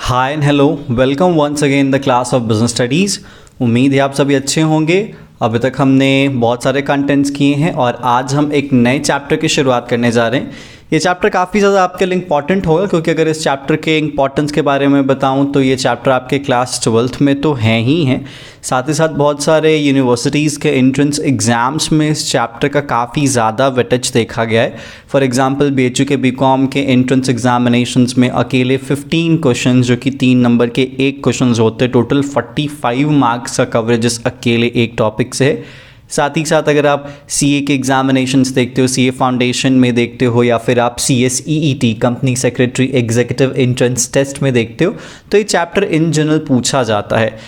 Hi and hello, welcome once again the class of business studies. उम्मीद है आप सभी अच्छे होंगे। अभी तक हमने बहुत सारे कंटेंट्स किए हैं और आज हम एक नए चैप्टर की शुरुआत करने जा रहे हैं। ये चैप्टर काफ़ी ज़्यादा आपके लिए इंपॉर्टेंट होगा, क्योंकि अगर इस चैप्टर के इंपॉर्टेंस के बारे में बताऊं तो ये चैप्टर आपके क्लास 12th में तो हैं ही हैं, साथ ही साथ बहुत सारे यूनिवर्सिटीज़ के एंट्रेंस एग्ज़ाम्स में इस चैप्टर का काफ़ी ज़्यादा वेटेज देखा गया है। फॉर एग्जांपल BHU के BCom के एंट्रेंस एग्जामिनेशंस में अकेले 15 क्वेश्चन, जो कि 3 नंबर के एक क्वेश्चन होते हैं, टोटल 45 मार्क्स का कवरेज इस अकेले एक टॉपिक से है। साथ ही साथ अगर आप CA के एग्जामिनेशंस देखते हो, CA फाउंडेशन में देखते हो, या फिर आप CSEET company secretary executive entrance test में देखते हो, तो ये चैप्टर इन जनरल पूछा जाता है।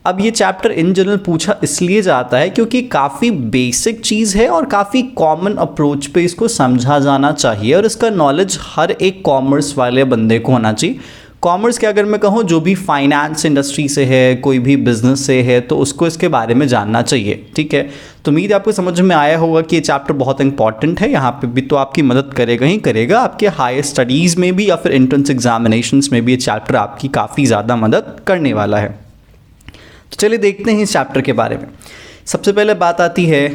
अब ये चैप्टर इन जनरल पूछा इसलिए जाता है क्योंकि काफ़ी बेसिक चीज़ है और काफ़ी कॉमन अप्रोच पे इसको समझा जाना चाहिए, और इसका नॉलेज हर एक कॉमर्स वाले बंदे को होना चाहिए। कॉमर्स के अगर मैं कहूँ, जो भी फाइनेंस इंडस्ट्री से है, कोई भी बिजनेस से है, तो उसको इसके बारे में जानना चाहिए। ठीक है, तो उम्मीद आपको समझ में आया होगा कि ये चैप्टर बहुत इंपॉर्टेंट है। यहाँ पे भी तो आपकी मदद करेगा ही करेगा, आपके हायर स्टडीज़ में भी या फिर एंट्रेंस एग्जामिनेशंस में भी ये चैप्टर आपकी काफ़ी ज़्यादा मदद करने वाला है। तो चलिए देखते हैं इस चैप्टर के बारे में। सबसे पहले बात आती है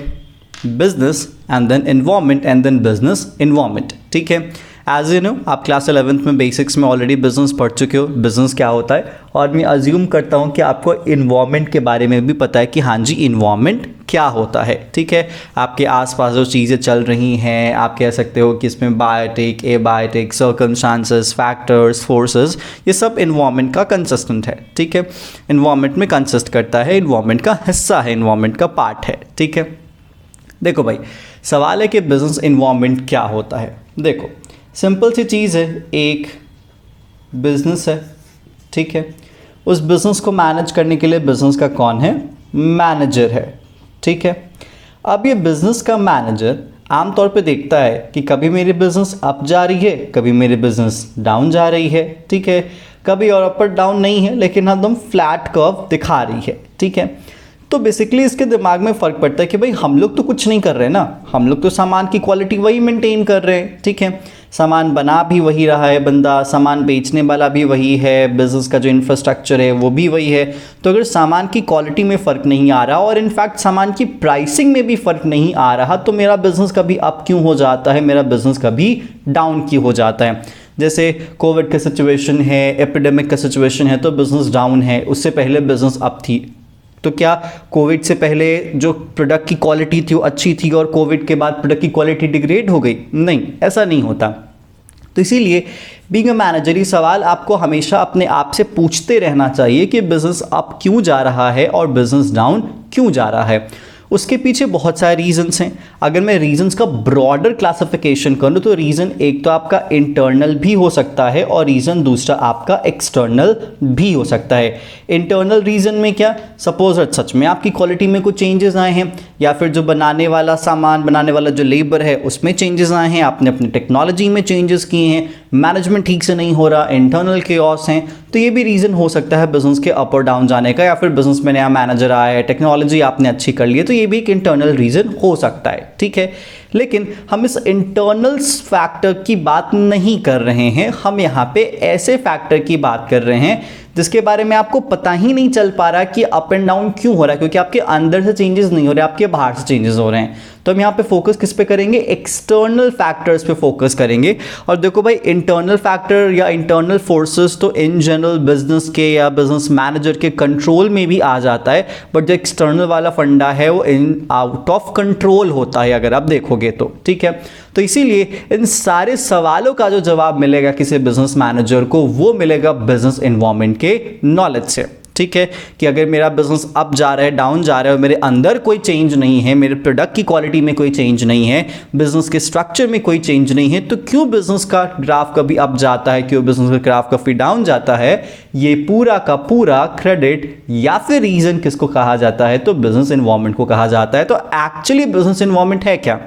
business and then environment and then business environment. ठीक है, एज यू नो, आप क्लास 11th में बेसिक्स में ऑलरेडी बिजनेस पढ़ चुके हो, बिजनेस क्या होता है, और मैं अज्यूम करता हूँ कि आपको इन्वायरमेंट के बारे में भी पता है कि हाँ जी, इन्वायरमेंट क्या होता है। ठीक है, आपके आसपास जो चीज़ें चल रही हैं, आप कह सकते हो कि इसमें biotic, abiotic, circumstances, factors, forces, ये सब इन्वायरमेंट का कंसिस्टेंट है। ठीक है, इन्वायरमेंट में कंसिस्ट करता है, इन्वायरमेंट का हिस्सा है, इन्वायरमेंट का पार्ट है। ठीक है, देखो भाई, सवाल है कि बिजनेस इन्वायरमेंट क्या होता है। देखो, सिंपल सी चीज़ है, एक बिजनेस है। ठीक है, उस बिजनेस को मैनेज करने के लिए बिजनेस का कौन है? मैनेजर है। ठीक है, अब ये बिजनेस का मैनेजर आमतौर पे देखता है कि कभी मेरी बिजनेस अप जा रही है, कभी मेरी बिजनेस डाउन जा रही है। ठीक है, कभी और अपर डाउन नहीं है, लेकिन एकदम फ्लैट कर्व दिखा रही है। ठीक है, तो बेसिकली इसके दिमाग में फ़र्क पड़ता है कि भाई हम लोग तो कुछ नहीं कर रहे ना, हम लोग तो सामान की क्वालिटी वही मेंटेन कर रहे हैं। ठीक है, सामान बना भी वही रहा है बंदा, सामान बेचने वाला भी वही है, बिज़नेस का जो इंफ्रास्ट्रक्चर है वो भी वही है। तो अगर सामान की क्वालिटी में फ़र्क नहीं आ रहा और इनफैक्ट सामान की प्राइसिंग में भी फ़र्क नहीं आ रहा, तो मेरा बिज़नेस कभी अप क्यों हो जाता है, मेरा बिज़नेस कभी डाउन क्यों हो जाता है। जैसे कोविड का सिचुएशन है, एपिडेमिक का सिचुएशन है, तो बिज़नेस डाउन है। उससे पहले बिज़नेस अप थी। तो क्या कोविड से पहले जो प्रोडक्ट की क्वालिटी थी वो अच्छी थी और कोविड के बाद प्रोडक्ट की क्वालिटी डिग्रेड हो गई? नहीं, ऐसा नहीं होता। तो इसीलिए बीइंग अ मैनेजर, ये सवाल आपको हमेशा अपने आप से पूछते रहना चाहिए कि बिजनेस अप क्यों जा रहा है और बिजनेस डाउन क्यों जा रहा है। उसके पीछे बहुत सारे रीजंस हैं। अगर मैं रीजंस का ब्रॉडर क्लासिफिकेशन करूँ तो रीज़न एक तो आपका इंटरनल भी हो सकता है और रीज़न दूसरा आपका एक्सटर्नल भी हो सकता है। इंटरनल रीज़न में क्या, सपोज सच में आपकी क्वालिटी में कुछ चेंजेस आए हैं, या फिर जो बनाने वाला सामान, बनाने वाला जो लेबर है उसमें चेंजेस आए हैं, आपने अपनी टेक्नोलॉजी में चेंजेस किए हैं, मैनेजमेंट ठीक से नहीं हो रहा, इंटरनल केओस हैं, तो ये भी रीज़न हो सकता है बिजनेस के अप और डाउन जाने का। या फिर बिजनेस में नया मैनेजर आया है, टेक्नोलॉजी आपने अच्छी कर ली है, तो ये भी एक इंटरनल रीज़न हो सकता है। ठीक है, लेकिन हम इस इंटरनल फैक्टर की बात नहीं कर रहे हैं, हम यहाँ पे ऐसे फैक्टर की बात कर रहे हैं जिसके बारे में आपको पता ही नहीं चल पा रहा कि अप एंड डाउन क्यों हो रहा है, क्योंकि आपके अंदर से चेंजेस नहीं हो रहे, आपके बाहर से चेंजेस हो रहे हैं। तो हम यहाँ पे फोकस किस पे करेंगे? एक्सटर्नल फैक्टर्स पे फोकस करेंगे। और देखो भाई, इंटरनल फैक्टर या इंटरनल फोर्सेस तो इन जनरल बिजनेस के या बिजनेस मैनेजर के कंट्रोल में भी आ जाता है, बट जो एक्सटर्नल वाला फंडा है वो इन आउट ऑफ कंट्रोल होता है, अगर आप देखोगे तो। ठीक है, तो इसीलिए इन सारे सवालों का जो जवाब मिलेगा किसी बिजनेस मैनेजर को, वो मिलेगा बिजनेस एनवायरनमेंट के नॉलेज से। ठीक है, कि अगर मेरा बिजनेस अप जा रहा है, डाउन जा रहा है, और मेरे अंदर कोई चेंज नहीं है, मेरे प्रोडक्ट की क्वालिटी में कोई चेंज नहीं है, बिजनेस के स्ट्रक्चर में कोई चेंज नहीं है, तो क्यों बिजनेस का ग्राफ कभी अप जाता है, क्यों बिजनेस का ग्राफ कभी डाउन जाता है, ये पूरा का पूरा क्रेडिट या फिर रीजन किसको कहा जाता है? तो बिजनेस एनवायरनमेंट को कहा जाता है। तो एक्चुअली बिजनेस एनवायरनमेंट है क्या?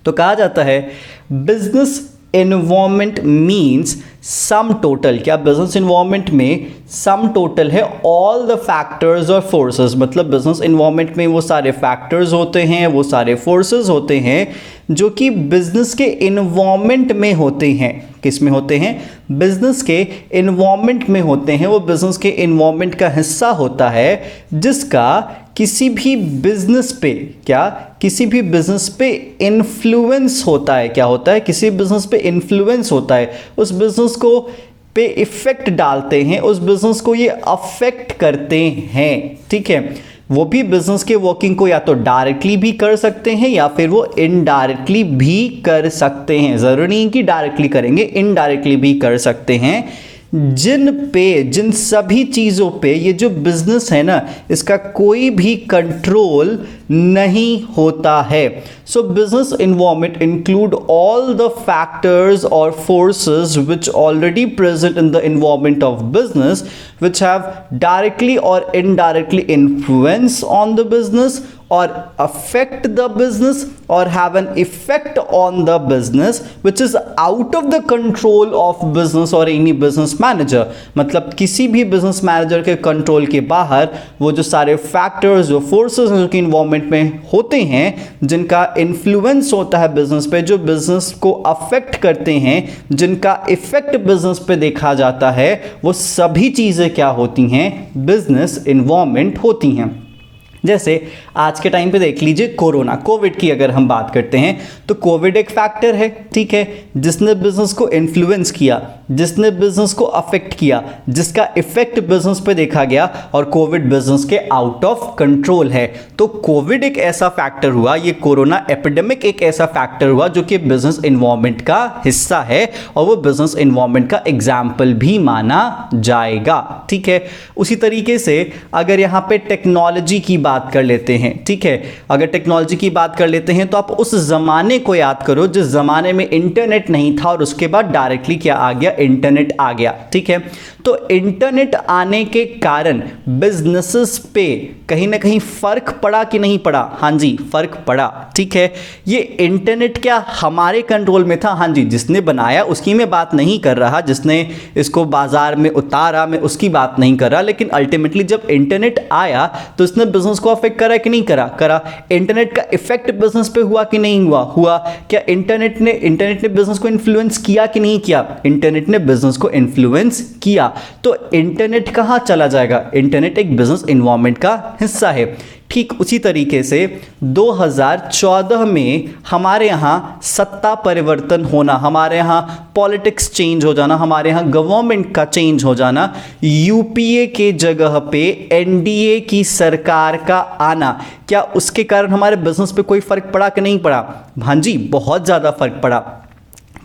तो कहा जाता है business environment means sum total, क्या बिजनेस इन्वायरमेंट में सम टोटल है ऑल द फैक्टर्स और फोर्सेस, मतलब बिजनेस इन्वायरमेंट में वो सारे फैक्टर्स होते हैं, वो सारे फोर्सेस होते हैं जो कि बिजनेस के इन्वायरमेंट में होते हैं। किस में होते हैं? बिजनेस के इन्वायरमेंट में होते हैं। वो बिजनेस के इन्वायरमेंट का हिस्सा होता है जिसका किसी भी बिजनेस पे, क्या किसी भी बिजनेस पे इन्फ्लुएंस होता है। क्या होता है? किसी बिजनेस पे इन्फ्लुएंस होता है, उस बिजनेस को पे इफेक्ट डालते हैं, उस बिजनेस को ये अफेक्ट करते हैं। ठीक है, वो भी बिजनेस के वर्किंग को या तो डायरेक्टली भी कर सकते हैं या फिर वो इनडायरेक्टली भी कर सकते हैं। जरूरी नहीं कि डायरेक्टली करेंगे, इनडायरेक्टली भी कर सकते हैं। जिन सभी चीज़ों पे ये जो बिजनेस है ना, इसका कोई भी कंट्रोल नहीं होता है। So business environment include all the factors और forces which already present in the environment of business which have directly or indirectly influence on the business or affect the business or have an effect on the business which is out of the control of business or any business manager। मतलब किसी भी business manager के control के बाहर वो जो सारे factors, जो फोर्सेस जो कि इन्वायरमेंट में होते हैं, जिनका इन्फ्लुएंस होता है बिजनेस पे, जो बिजनेस को अफेक्ट करते हैं, जिनका इफेक्ट बिजनेस पे देखा जाता है, वो सभी चीज़ें क्या होती हैं? बिजनेस इन्वायरमेंट होती हैं। जैसे आज के टाइम पे देख लीजिए कोरोना, कोविड की अगर हम बात करते हैं तो कोविड एक फैक्टर है, ठीक है, जिसने बिजनेस को इन्फ्लुएंस किया, जिसने बिजनेस को अफेक्ट किया, जिसका इफेक्ट बिजनेस पे देखा गया, और कोविड बिजनेस के आउट ऑफ कंट्रोल है। तो कोविड एक ऐसा फैक्टर हुआ, ये कोरोना एपिडेमिक एक ऐसा फैक्टर हुआ जो कि बिजनेस इन्वायरमेंट का हिस्सा है और वो बिजनेस इन्वायरमेंट का एग्जाम्पल भी माना जाएगा। ठीक है, उसी तरीके से अगर यहाँ पे टेक्नोलॉजी की बात कर लेते हैं, ठीक है, अगर टेक्नोलॉजी की बात कर लेते हैं तो आप उस जमाने को याद करो जिस जमाने में इंटरनेट नहीं था और उसके बाद डायरेक्टली क्या आ गया? इंटरनेट आ गया। ठीक है, तो इंटरनेट आने के कारण बिजनेसेस पे कहीं ना कहीं फर्क पड़ा कि नहीं पड़ा? हाँ जी, फर्क पड़ा। ठीक है, ये इंटरनेट क्या हमारे कंट्रोल में था? हाँ जी, जिसने बनाया उसकी मैं बात नहीं कर रहा, जिसने इसको बाजार में उतारा मैं उसकी बात नहीं कर रहा, लेकिन अल्टीमेटली जब इंटरनेट आया तो इसने बिजनेस को अफेक्ट करा कि नहीं करा? करा। इंटरनेट का इफेक्ट बिजनेस पे हुआ कि नहीं हुआ? हुआ। क्या इंटरनेट ने बिजनेस को इन्फ्लुएंस किया कि नहीं किया? इंटरनेट ने बिजनेस को इन्फ्लुएंस किया। तो इंटरनेट कहां चला जाएगा? इंटरनेट एक बिजनेस इन्वायरमेंट का हिस्सा है। ठीक उसी तरीके से 2014 में हमारे यहाँ सत्ता परिवर्तन होना, हमारे यहाँ पॉलिटिक्स चेंज हो जाना, हमारे यहाँ गवर्नमेंट का चेंज हो जाना, यूपीए के जगह पे एनडीए की सरकार का आना, क्या उसके कारण हमारे बिजनेस पे कोई फर्क पड़ा कि नहीं पड़ा? हाँ जी, बहुत ज़्यादा फर्क पड़ा।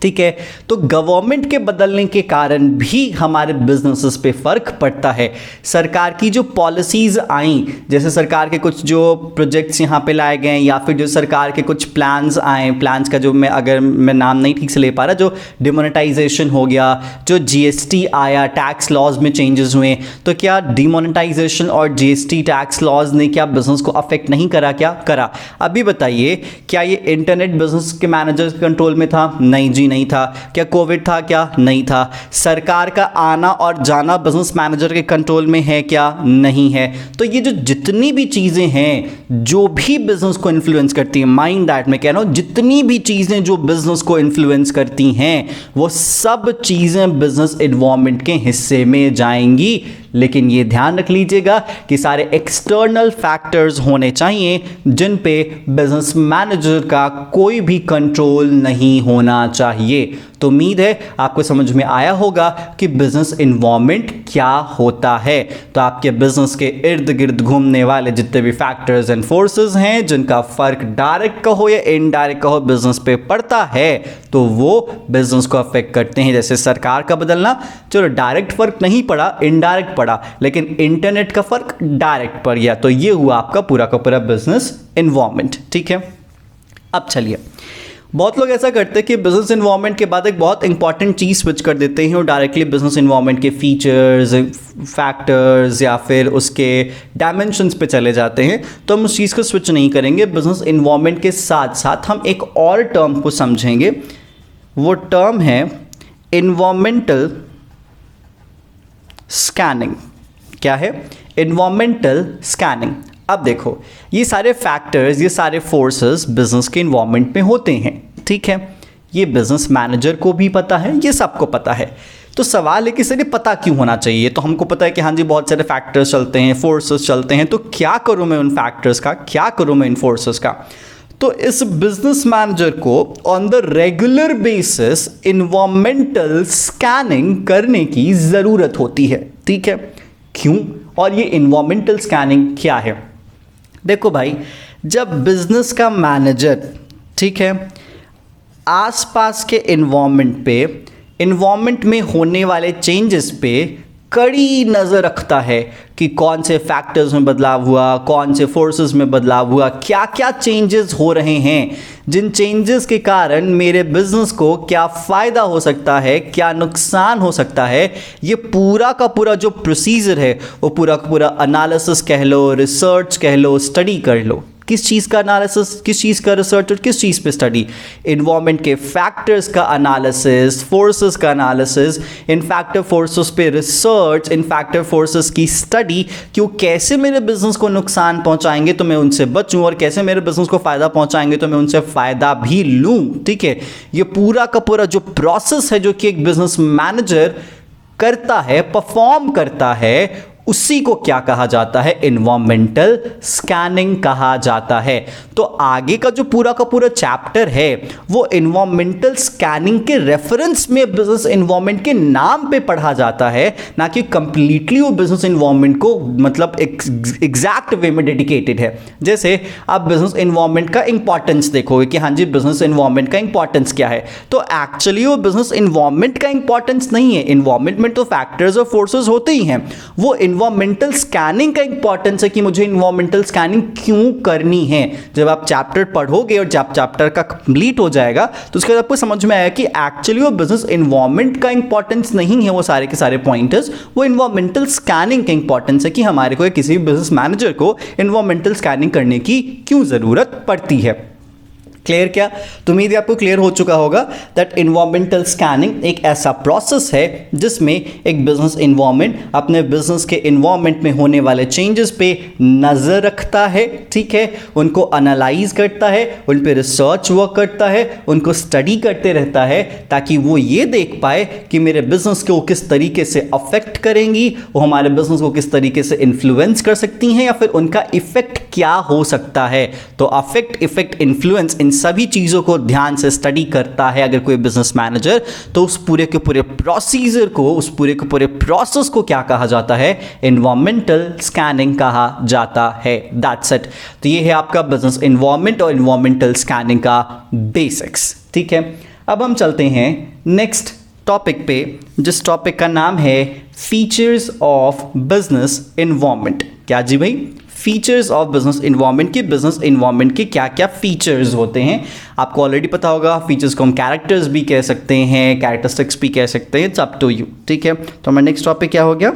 ठीक है, तो गवर्नमेंट के बदलने के कारण भी हमारे बिजनेसेस पे फर्क पड़ता है। सरकार की जो पॉलिसीज आई, जैसे सरकार के कुछ जो प्रोजेक्ट्स यहाँ पे लाए गए या फिर जो सरकार के कुछ प्लान्स आए, प्लान्स का जो मैं नाम नहीं ठीक से ले पा रहा, जो डिमोनेटाइजेशन हो गया, जो जीएसटी आया, टैक्स लॉज में चेंजेस हुए, तो क्या डिमोनेटाइजेशन और जीएसटी टैक्स लॉज ने क्या बिजनेस को अफेक्ट नहीं करा? क्या करा? अभी बताइए, क्या ये इंटरनेट बिजनेस के मैनेजर कंट्रोल में था? नहीं जी, नहीं था। क्या कोविड था? क्या नहीं था। सरकार का आना और जाना बिजनेस मैनेजर के कंट्रोल में है? क्या नहीं है। तो ये जो जितनी भी चीजें हैं जो भी बिजनेस को इन्फ्लुएंस करती हैं, माइंड दैट मैं कह रहा हूं, जितनी भी चीजें जो बिजनेस को इन्फ्लुएंस करती हैं वो सब चीजें बिजनेस एनवायरनमेंट के हिस्से में जाएंगी। लेकिन ये ध्यान रख लीजिएगा कि सारे एक्सटर्नल फैक्टर्स होने चाहिए जिन पे बिजनेस मैनेजर का कोई भी कंट्रोल नहीं होना चाहिए। तो उम्मीद है आपको समझ में आया होगा कि बिजनेस इन्वायरमेंट क्या होता है। तो आपके बिजनेस के इर्द गिर्द घूमने वाले जितने भी फैक्टर्स एंड फोर्सेस हैं जिनका फर्क डायरेक्ट कहो या इनडायरेक्ट कहो बिजनेस पे पड़ता है, तो वो बिजनेस को अफेक्ट करते हैं। जैसे सरकार का बदलना, चलो डायरेक्ट फर्क नहीं पड़ा, इनडायरेक्ट पड़ा, लेकिन इंटरनेट का फर्क डायरेक्ट पड़ गया। तो ये हुआ आपका पूरा का पूरा बिजनेस इन्वायरमेंट। ठीक है, अब चलिए, बहुत लोग ऐसा करते हैं कि बिजनेस इन्वायरमेंट के बाद एक बहुत इंपॉर्टेंट चीज़ स्विच कर देते हैं और डायरेक्टली बिजनेस इन्वायरमेंट के फीचर्स, फैक्टर्स या फिर उसके डायमेंशंस पे चले जाते हैं। तो हम उस चीज़ को स्विच नहीं करेंगे। बिजनेस इन्वायरमेंट के साथ साथ हम एक और टर्म को समझेंगे। वो टर्म है इन्वायरमेंटल स्कैनिंग। क्या है? Environmental scanning. अब देखो, ये सारे फैक्टर्स, ये सारे फोर्सेस बिजनेस के इन्वायरमेंट में होते हैं, ठीक है। ये बिजनेस मैनेजर को भी पता है, ये सबको पता है। तो सवाल है कि सर ये पता क्यों होना चाहिए? तो हमको पता है कि हाँ जी बहुत सारे फैक्टर्स चलते हैं, फोर्सेस चलते हैं, तो क्या करूँ मैं उन फैक्टर्स का, क्या करूँ मैं इन फोर्सेस का? तो इस बिजनेस मैनेजर को on the regular basis environmental scanning करने की ज़रूरत होती है, ठीक है। क्यों? और ये इन्वायरमेंटल स्कैनिंग क्या है? देखो भाई, जब बिजनेस का मैनेजर, ठीक है, आसपास के इन्वायरमेंट में होने वाले चेंजेस पे कड़ी नज़र रखता है कि कौन से फैक्टर्स में बदलाव हुआ, कौन से फोर्सेस में बदलाव हुआ, क्या क्या चेंजेस हो रहे हैं, जिन चेंजेस के कारण मेरे बिजनेस को क्या फ़ायदा हो सकता है, क्या नुकसान हो सकता है, ये पूरा का पूरा जो प्रोसीजर है वो पूरा का पूरा एनालिसिस कह लो, रिसर्च कह लो, स्टडी कर लो। किस चीज़ का एनालिसिस, किस चीज़ का रिसर्च और किस चीज़ पे स्टडी? इन्वायरमेंट के फैक्टर्स का एनालिसिस, फोर्सेस का एनालिसिस, इन फैक्टर फोर्सेस पे रिसर्च, इन फैक्टर फोर्सेस की स्टडी, कि वो कैसे मेरे बिजनेस को नुकसान पहुंचाएंगे तो मैं उनसे बचूं, और कैसे मेरे बिजनेस को फ़ायदा पहुंचाएंगे तो मैं उनसे फ़ायदा भी लूं, ठीक है। ये पूरा का पूरा जो प्रोसेस है जो कि एक बिजनेस मैनेजर करता है, परफॉर्म करता है, उसी को क्या कहा जाता है? इन्वायरमेंटल स्कैनिंग कहा जाता है। तो आगे का जो पूरा का पूरा चैप्टर है वो इन्वायरमेंटल स्कैनिंग के रेफरेंस में बिजनेस इन्वायरमेंट के नाम पे पढ़ा जाता है, ना कि कंप्लीटली वो बिजनेस इन्वायरमेंट को मतलब एग्जैक्ट वे में डेडिकेटेड है। जैसे आप बिजनेस इन्वायरमेंट का इंपॉर्टेंस देखोगे कि हाँ जी बिजनेस इन्वायरमेंट का इंपॉर्टेंस क्या है, तो एक्चुअली वो बिजनेस इन्वायरमेंट का इंपॉर्टेंस नहीं है। इन्वायरमेंट में तो फैक्टर्स और फोर्सेस होते ही हैं, वो इन्वायरमेंटल स्कैनिंग का इंपॉर्टेंस है कि मुझे इन्वायरमेंटल स्कैनिंग क्यों करनी है। जब आप चैप्टर पढ़ोगे और जब चैप्टर का कंप्लीट हो जाएगा तो उसके बाद आपको समझ में आएगा कि एक्चुअली वो बिजनेस इन्वायरमेंट का इंपॉर्टेंस नहीं है, वो सारे के सारे पॉइंटर्स, वो इन्वायरमेंटल स्कैनिंग का इंपॉर्टेंस है कि हमारे को किसी भी बिजनेस मैनेजर को इन्वायरमेंटल स्कैनिंग करने की क्यों जरूरत पड़ती है। क्लियर? क्या तो उम्मीद है आपको क्लियर हो चुका होगा दैट इन्वायरमेंटल स्कैनिंग एक ऐसा प्रोसेस है जिसमें एक बिजनेस इन्वायरमेंट अपने बिजनेस के इन्वायरमेंट में होने वाले चेंजेस पे नज़र रखता है, ठीक है, उनको एनालाइज करता है, उन पे रिसर्च वर्क करता है, उनको स्टडी करते रहता है, ताकि वो ये देख पाए कि मेरे बिजनेस को किस तरीके से अफेक्ट करेंगी, वो हमारे बिजनेस को किस तरीके से इन्फ्लुएंस कर सकती हैं, या फिर उनका इफेक्ट क्या हो सकता है। तो अफेक्ट, इफेक्ट, इन्फ्लुएंस, इन सभी चीज़ों को ध्यान से स्टडी करता है अगर कोई बिजनेस मैनेजर, तो उस पूरे के पूरे प्रोसीजर को, उस पूरे के पूरे प्रोसेस को क्या कहा जाता है? इन्वायरमेंटल स्कैनिंग कहा जाता है। That's it. तो ये है आपका बिजनेस इन्वायरमेंट और इन्वायरमेंटल स्कैनिंग का बेसिक्स, ठीक है। अब हम चलते हैं नेक्स्ट टॉपिक पे, जिस टॉपिक का नाम है फीचर्स ऑफ बिजनेस इन्वायरमेंट। क्या जी भाई? फीचर्स ऑफ बिजनेस इन्वायरमेंट के, बिजनेस इन्वायरमेंट के क्या क्या फीचर्स होते हैं आपको ऑलरेडी पता होगा। फीचर्स को हम कैरेक्टर्स भी कह सकते हैं, कैरेक्टरिस्टिक्स भी कह सकते हैं, इट्स अप टू यू, ठीक है। तो हमारा नेक्स्ट टॉपिक क्या हो गया?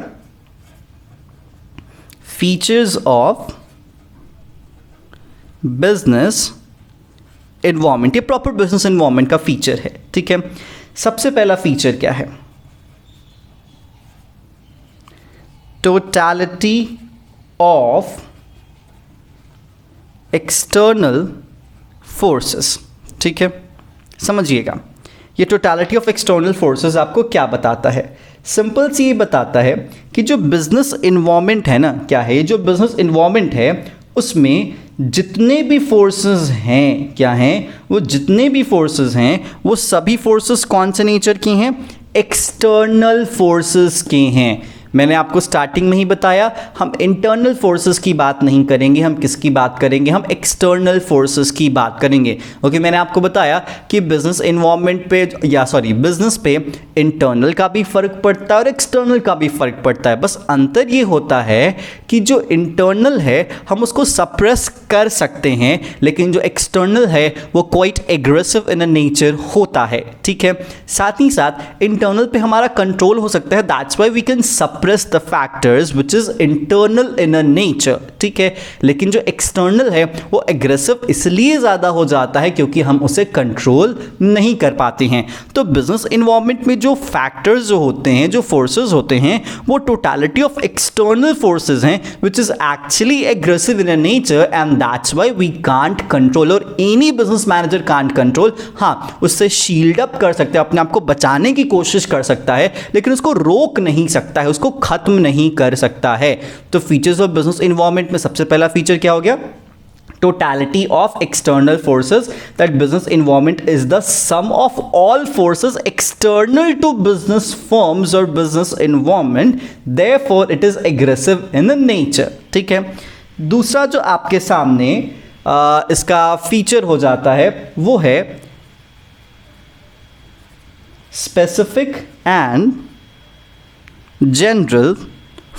Features of business environment. ये प्रॉपर बिजनेस इन्वायरमेंट का फीचर है, ठीक है। सबसे पहला फीचर क्या है? टोटलिटी ऑफ एक्सटर्नल फोर्सेस, ठीक है। समझिएगा, ये टोटलिटी ऑफ एक्सटर्नल फोर्सेस आपको क्या बताता है? सिंपल सी ये बताता है कि जो बिजनेस इन्वायरमेंट है ना, क्या है ये? जो बिजनेस इन्वायरमेंट है उसमें जितने भी फोर्सेस हैं, क्या हैं वो? जितने भी फोर्सेस हैं वो सभी फोर्सेस कौन से नेचर की हैं? एक्सटर्नल फोर्सेस के हैं। मैंने आपको स्टार्टिंग में ही बताया, हम इंटरनल फोर्सेस की बात नहीं करेंगे, हम किसकी बात करेंगे? हम एक्सटर्नल फोर्सेस की बात करेंगे। ओके, मैंने आपको बताया कि बिजनेस इन्वायरमेंट पे, या सॉरी बिजनेस पे इंटरनल का भी फर्क पड़ता है और एक्सटर्नल का भी फर्क पड़ता है। बस अंतर ये होता है कि जो इंटरनल है हम उसको सप्रेस कर सकते हैं, लेकिन जो एक्सटर्नल है वो क्वाइट एग्रेसिव इन नेचर होता है, ठीक है। साथ ही साथ इंटरनल पे हमारा कंट्रोल हो सकता है, that's why we can suppress the factors which is internal in a nature, ठीक है, लेकिन जो एक्सटर्नल है वो एग्रेसिव इसलिए ज़्यादा हो जाता है क्योंकि हम उसे कंट्रोल नहीं कर पाते हैं। तो बिजनेस इन्वायरमेंट में जो फैक्टर्स जो होते हैं, जो फोर्सेस होते हैं, वो टोटलिटी ऑफ एक्सटर्नल फोर्सेस हैं which is actually aggressive in a nature and that's why we can't control, और any business manager can't control. हाँ, उससे शील्ड अप कर सकते हैं, अपने आप को बचाने की कोशिश कर सकता है, लेकिन उसको रोक नहीं सकता है, उसको खत्म नहीं कर सकता है। तो फीचर्स ऑफ बिजनेस इन्वायरमेंट में सबसे पहला फीचर क्या हो गया? Totality of external forces, that business environment is the sum of all forces external to business firms or business environment, therefore it is aggressive in the nature, ठीक है। दूसरा जो आपके सामने इसका फीचर हो जाता है वो है स्पेसिफिक एंड जनरल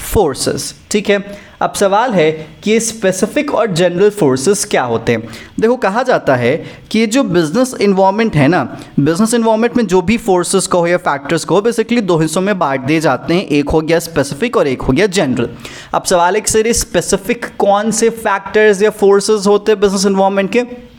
फोर्सेस, ठीक है। अब सवाल है कि ये स्पेसिफिक और जनरल फोर्सेस क्या होते हैं। देखो, कहा जाता है कि ये जो बिजनेस इन्वायरमेंट है ना, बिजनेस इन्वायरमेंट में जो भी फोर्सेस को या फैक्टर्स को बेसिकली दो हिस्सों में बांट दिए जाते हैं, एक हो गया स्पेसिफिक और एक हो गया जनरल। अब सवाल है कि सर स्पेसिफिक कौन से फैक्टर्स या फोर्सेस होते हैं बिजनेस इन्वायरमेंट के?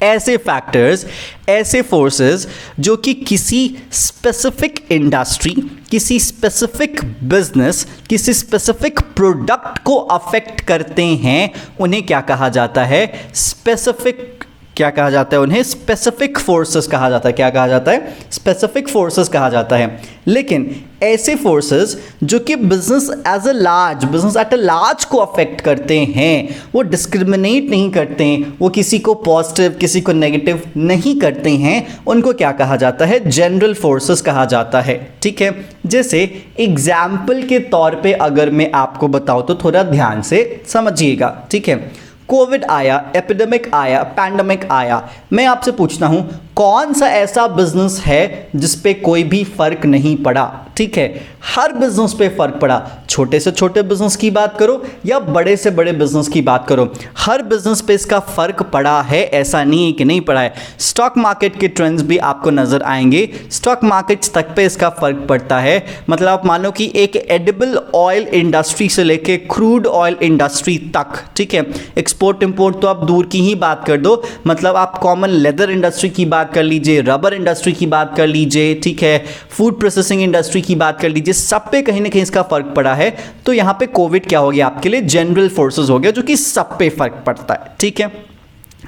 ऐसे फैक्टर्स, ऐसे फोर्सेस जो कि किसी स्पेसिफिक इंडस्ट्री, किसी स्पेसिफिक बिजनेस, किसी स्पेसिफिक प्रोडक्ट को अफेक्ट करते हैं, उन्हें क्या कहा जाता है? स्पेसिफिक। क्या कहा जाता है उन्हें? स्पेसिफिक फोर्सेस कहा जाता है। क्या कहा जाता है? स्पेसिफिक फोर्सेस कहा जाता है। लेकिन ऐसे फोर्सेस जो कि business as a large, business at a large को अफेक्ट करते हैं, वो डिस्क्रिमिनेट नहीं करते हैं, वो किसी को पॉजिटिव किसी को नेगेटिव नहीं करते हैं, उनको क्या कहा जाता है? जनरल फोर्सेस कहा जाता है, ठीक है। जैसे एग्जाम्पल के तौर पे अगर मैं आपको बताऊं तो थोड़ा ध्यान से समझिएगा, ठीक है। कोविड आया, एपिडेमिक आया, पैंडेमिक आया, मैं आपसे पूछता हूं कौन सा ऐसा बिजनेस है जिस पे कोई भी फर्क नहीं पड़ा? ठीक है, हर बिजनेस पे फर्क पड़ा। छोटे से छोटे बिजनेस की बात करो या बड़े से बड़े बिजनेस की बात करो, हर बिजनेस पे इसका फर्क पड़ा है, ऐसा नहीं है कि नहीं पड़ा है। स्टॉक मार्केट के ट्रेंड्स भी आपको नजर आएंगे, स्टॉक मार्केट्स तक पे इसका फर्क पड़ता है। मतलब आप मानो कि एक एडिबल ऑयल इंडस्ट्री से लेके क्रूड ऑयल इंडस्ट्री तक, ठीक है, एक्सपोर्ट इंपोर्ट तो आप दूर की ही बात कर दो, मतलब आप कॉमन लेदर इंडस्ट्री की बात कर लीजिए, रबर इंडस्ट्री की बात कर लीजिए, ठीक है, फूड प्रोसेसिंग इंडस्ट्री की बात कर लीजिए, सब पे कहीं ना कहीं इसका फर्क पड़ा है। तो यहां पे कोविड क्या हो गया आपके लिए? जनरल फोर्सेस हो गया, जो कि सब पे फर्क पड़ता है, ठीक है।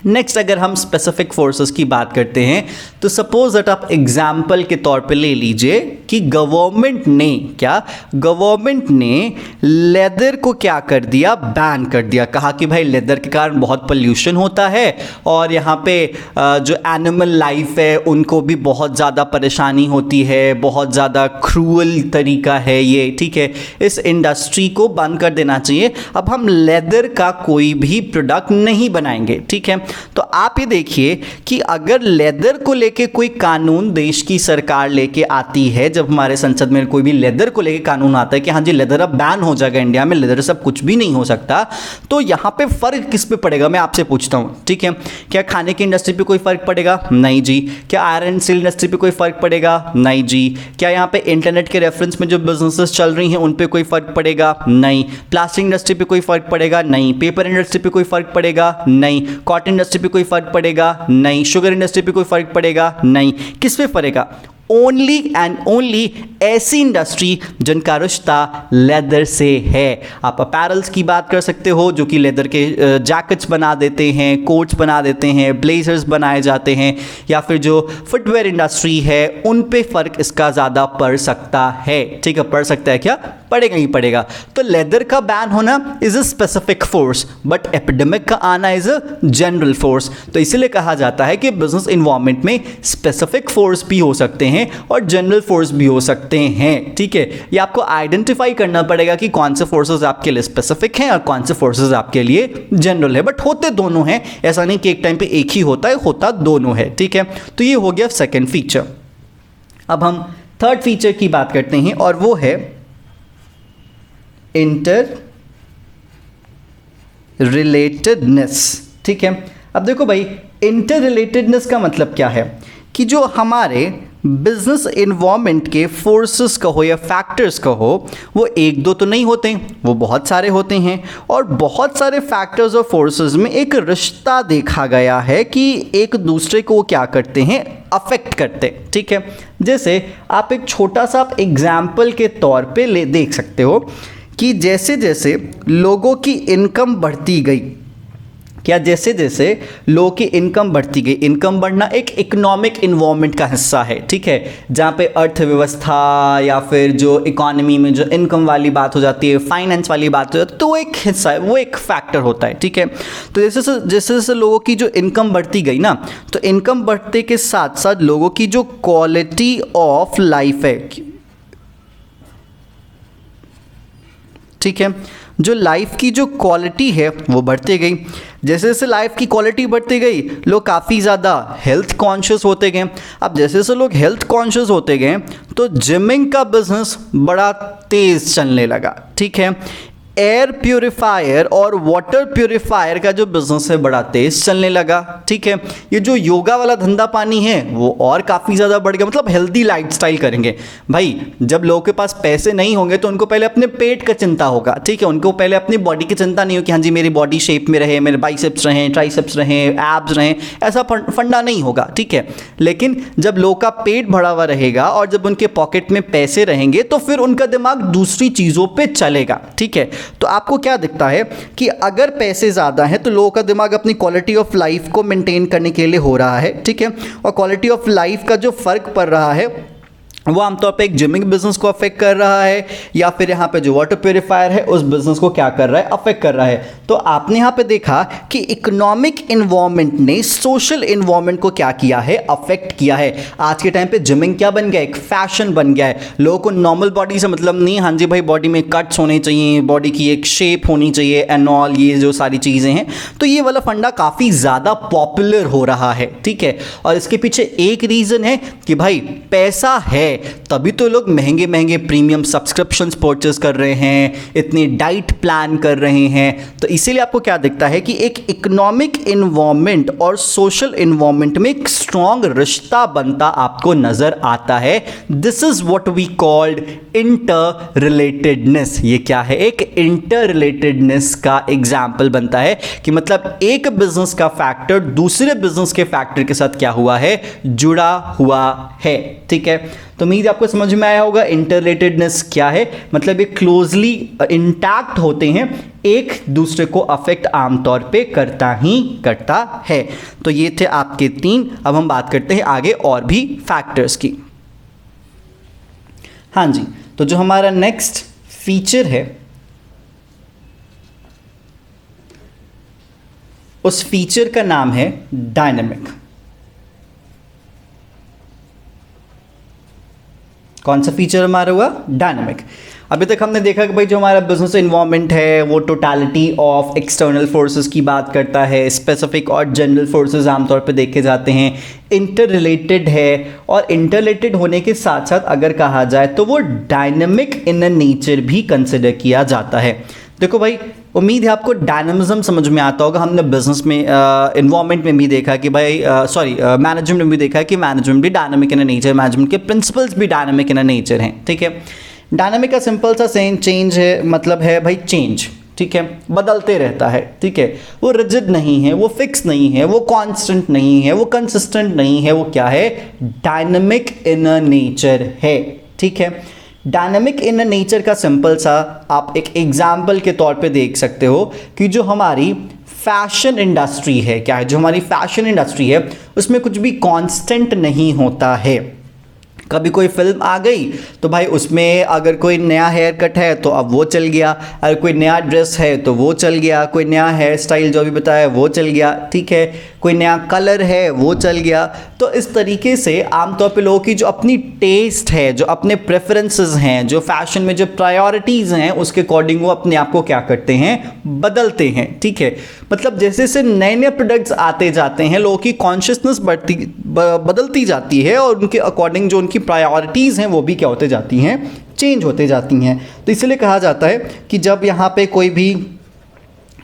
नेक्स्ट, अगर हम स्पेसिफिक फोर्सेस की बात करते हैं तो सपोज दैट आप एग्जाम्पल के तौर पे ले लीजिए कि गवर्नमेंट ने लेदर को क्या कर दिया? बैन कर दिया। कहा कि भाई लेदर के कारण बहुत पोल्यूशन होता है और यहाँ पे जो एनिमल लाइफ है उनको भी बहुत ज़्यादा परेशानी होती है, बहुत ज़्यादा क्रूअल तरीका है ये, ठीक है, इस इंडस्ट्री को बंद कर देना चाहिए। अब हम लेदर का कोई भी प्रोडक्ट नहीं बनाएंगे, ठीक है। तो आप ये देखिए कि अगर लेदर को लेके कोई कानून देश की सरकार लेके आती है, जब हमारे संसद में कोई भी लेदर को लेके कानून आता है कि हाँ जी लेदर अब बैन हो जाएगा इंडिया में, लेदर सब कुछ भी नहीं हो सकता, तो यहाँ पे फर्क किस पे पड़ेगा? मैं आपसे पूछता हूँ, ठीक है। क्या खाने की इंडस्ट्री पे कोई फर्क पड़ेगा? नहीं जी। क्या आयरन एंड स्टील इंडस्ट्री पे कोई फर्क पड़ेगा? नहीं जी। क्या यहाँ पे इंटरनेट के रेफरेंस में जो बिजनेसेस चल रही हैं उन पे कोई फर्क पड़ेगा? नहीं। प्लास्टिक इंडस्ट्री पे कोई फर्क पड़ेगा? नहीं। पेपर इंडस्ट्री पे कोई फर्क पड़ेगा? नहीं। कॉटन इंडस्ट्री पे कोई फर्क पड़ेगा? नहीं। शुगर इंडस्ट्री पे कोई फर्क पड़ेगा? नहीं। किस पे पड़ेगा? ओनली एंड ओनली ऐसी इंडस्ट्री जिनका रिश्ता लेदर से है। आप अपैरल्स की बात कर सकते हो जो कि लेदर के जैकेट्स बना देते हैं, कोट्स बना देते हैं, ब्लेजर्स बनाए जाते हैं, या फिर जो फुटवेयर इंडस्ट्री है उन पे फर्क इसका ज़्यादा पड़ सकता है, ठीक है। पड़ सकता है क्या? पड़ेगा ही पड़ेगा। तो लेदर का बैन होना is a specific force, but epidemic का आना इज अ जनरल फोर्स। तो इसीलिए कहा जाता है कि बिजनेस इन्वायरमेंट में स्पेसिफिक फोर्स भी हो सकते हैं और जनरल फोर्स भी हो सकते हैं, ठीक है। ये आपको आइडेंटिफाई करना पड़ेगा कि कौन से फोर्सेस आपके लिए स्पेसिफिक हैं और कौन से फोर्सेस आपके लिए जनरल है, बट होते दोनों हैं, ऐसा नहीं कि एक टाइम पे एक ही होता है, होता दोनों है, ठीक है। तो ये हो गया सेकंड फीचर। अब हम थर्ड फीचर की बात करते हैं और वो है इंटर रिलेटेडनेस, ठीक है। अब देखो भाई, इंटर रिलेटेडनेस का मतलब क्या है कि जो हमारे बिजनेस इन्वायरमेंट के फोर्सेस कहो या फैक्टर्स कहो, वो एक दो तो नहीं होते, वो बहुत सारे होते हैं। और बहुत सारे फैक्टर्स और फोर्सेस में एक रिश्ता देखा गया है कि एक दूसरे को वो क्या करते हैं, अफेक्ट करते हैं। ठीक है, जैसे आप एक छोटा सा एग्जाम्पल के तौर पे ले देख सकते हो कि जैसे जैसे लोगों की इनकम बढ़ती गई, क्या जैसे जैसे लोगों की इनकम बढ़ती गई, इनकम बढ़ना एक इकोनॉमिक इन्वायरमेंट का हिस्सा है। ठीक है, जहाँ पे अर्थव्यवस्था या फिर जो इकोनॉमी में जो इनकम वाली बात हो जाती है, फाइनेंस वाली बात हो जाती है, तो वो एक हिस्सा है, वो एक फैक्टर होता है। ठीक है, तो जैसे जैसे लोगों की जो इनकम बढ़ती गई ना, तो इनकम बढ़ते के साथ साथ लोगों की जो क्वालिटी ऑफ लाइफ है, ठीक है, जो लाइफ की जो क्वालिटी है वो बढ़ती गई। जैसे जैसे लाइफ की क्वालिटी बढ़ती गई, लोग काफ़ी ज़्यादा हेल्थ कॉन्शियस होते गए। अब जैसे जैसे लोग हेल्थ कॉन्शियस होते गए तो जिमिंग का बिजनेस बड़ा तेज़ चलने लगा। ठीक है, एयर प्योरीफायर और वाटर प्योरीफायर का जो बिजनेस है बड़ा तेज चलने लगा। ठीक है, ये जो योगा वाला धंधा पानी है वो और काफ़ी ज़्यादा बढ़ गया, मतलब हेल्दी लाइफस्टाइल करेंगे। भाई जब लोगों के पास पैसे नहीं होंगे तो उनको पहले अपने पेट का चिंता होगा। ठीक है, उनको पहले अपनी बॉडी की चिंता नहीं हो कि हाँ जी मेरी बॉडी शेप में रहे, मेरे बाइसेप्स रहें, ट्राइसेप्स रहें, एब्स रहें, ऐसा फंडा नहीं होगा। ठीक है, लेकिन जब लोगों का पेट भरा हुआ रहेगा और जब उनके पॉकेट में पैसे रहेंगे तो फिर उनका दिमाग दूसरी चीज़ों पर चलेगा। ठीक है, तो आपको क्या दिखता है कि अगर पैसे ज़्यादा हैं तो लोगों का दिमाग अपनी क्वालिटी ऑफ लाइफ को मेंटेन करने के लिए हो रहा है। ठीक है, और क्वालिटी ऑफ लाइफ का जो फ़र्क पड़ रहा है वो आमतौर पे एक जिमिंग बिजनेस को अफेक्ट कर रहा है, या फिर यहाँ पे जो वाटर प्योरीफायर है उस बिजनेस को क्या कर रहा है, अफेक्ट कर रहा है। तो आपने यहाँ पे देखा कि इकोनॉमिक इन्वायरमेंट ने सोशल इन्वायरमेंट को क्या किया है, अफेक्ट किया है। आज के टाइम पे जिमिंग क्या बन गया, एक फैशन बन गया है। लोगों को नॉर्मल बॉडी से मतलब नहीं, हाँ जी भाई बॉडी में कट्स होने चाहिए, बॉडी की एक शेप होनी चाहिए एंड ऑल, ये जो सारी चीज़ें हैं, तो ये वाला फंडा काफ़ी ज़्यादा पॉपुलर हो रहा है। ठीक है, और इसके पीछे एक रीज़न है कि भाई पैसा है तभी तो लोग महंगे महंगे प्रीमियम सब्सक्रिप्शंस परचेस कर रहे हैं, इतनी डाइट प्लान कर रहे हैं। तो इसीलिए आपको क्या दिखता है कि एक इकोनॉमिक इन्वायरमेंट और सोशल इन्वायरमेंट में एक स्ट्रॉन्ग रिश्ता बनता आपको नजर आता है। This is what we called interrelatedness. ये क्या है, एक इंटर रिलेटेडनेस का एग्जाम्पल बनता है कि मतलब एक बिजनेस का फैक्टर दूसरे बिजनेस के फैक्टर के साथ क्या हुआ है, जुड़ा हुआ है। ठीक है, तो उम्मीद आपको समझ में आया होगा इंटररिलेटेडनेस क्या है। मतलब ये क्लोजली इंटैक्ट होते हैं, एक दूसरे को अफेक्ट आमतौर पे करता ही करता है। तो ये थे आपके 3। अब हम बात करते हैं आगे और भी फैक्टर्स की। हाँ जी, तो जो हमारा नेक्स्ट फीचर है उस फीचर का नाम है डायनेमिक। कौन सा फीचर हमारा हुआ, डायनेमिक। अभी तक हमने देखा कि भाई जो हमारा बिजनेस इन्वायरमेंट है वो टोटलिटी ऑफ एक्सटर्नल फोर्सेस की बात करता है, स्पेसिफिक और जनरल फोर्सेस आमतौर पे देखे जाते हैं, इंटर रिलेटेड है। और इंटर रिलेटेड होने के साथ साथ अगर कहा जाए तो वो डायनेमिक इन नेचर भी कंसिडर किया जाता है। देखो भाई, उम्मीद है आपको डायनामिज्म समझ में आता होगा। हमने बिजनेस में इन्वायरमेंट में भी देखा कि भाई मैनेजमेंट में भी देखा है कि मैनेजमेंट भी डायनामिक इन नेचर, मैनेजमेंट के प्रिंसिपल्स भी डायनामिक इन नेचर हैं। ठीक है, डायनामिक का सिंपल सा चेंज है, मतलब है भाई चेंज। ठीक है, बदलते रहता है। ठीक है, वो रिजिड नहीं है, वो फिक्स नहीं है, वो कांस्टेंट नहीं है, वो कंसिस्टेंट नहीं है, वो क्या है, डायनामिक इन नेचर है। ठीक है, डायनामिक इन नेचर का सिंपल सा आप एक एग्जाम्पल के तौर पे देख सकते हो कि जो हमारी फैशन इंडस्ट्री है, क्या है, जो हमारी फैशन इंडस्ट्री है उसमें कुछ भी कांस्टेंट नहीं होता है। कभी कोई फिल्म आ गई तो भाई उसमें अगर कोई नया हेयर कट है तो अब वो चल गया, अगर कोई नया ड्रेस है तो वो चल गया, कोई नया हेयर स्टाइल जो भी बताया वो चल गया। ठीक है, कोई नया कलर है वो चल गया। तो इस तरीके से आमतौर पे लोगों की जो अपनी टेस्ट है, जो अपने प्रेफरेंसेस हैं, जो फैशन में जो प्रायोरिटीज़ हैं उसके अकॉर्डिंग वो अपने आप को क्या करते हैं, बदलते हैं। ठीक है, मतलब जैसे जैसे नए नए प्रोडक्ट्स आते जाते हैं लोगों की कॉन्शियसनेस बदलती जाती है और उनके अकॉर्डिंग जो उनकी प्रायोरिटीज़ हैं वो भी क्या होते जाती हैं, चेंज होते जाती हैं। तो इसलिए कहा जाता है कि जब यहाँ पे कोई भी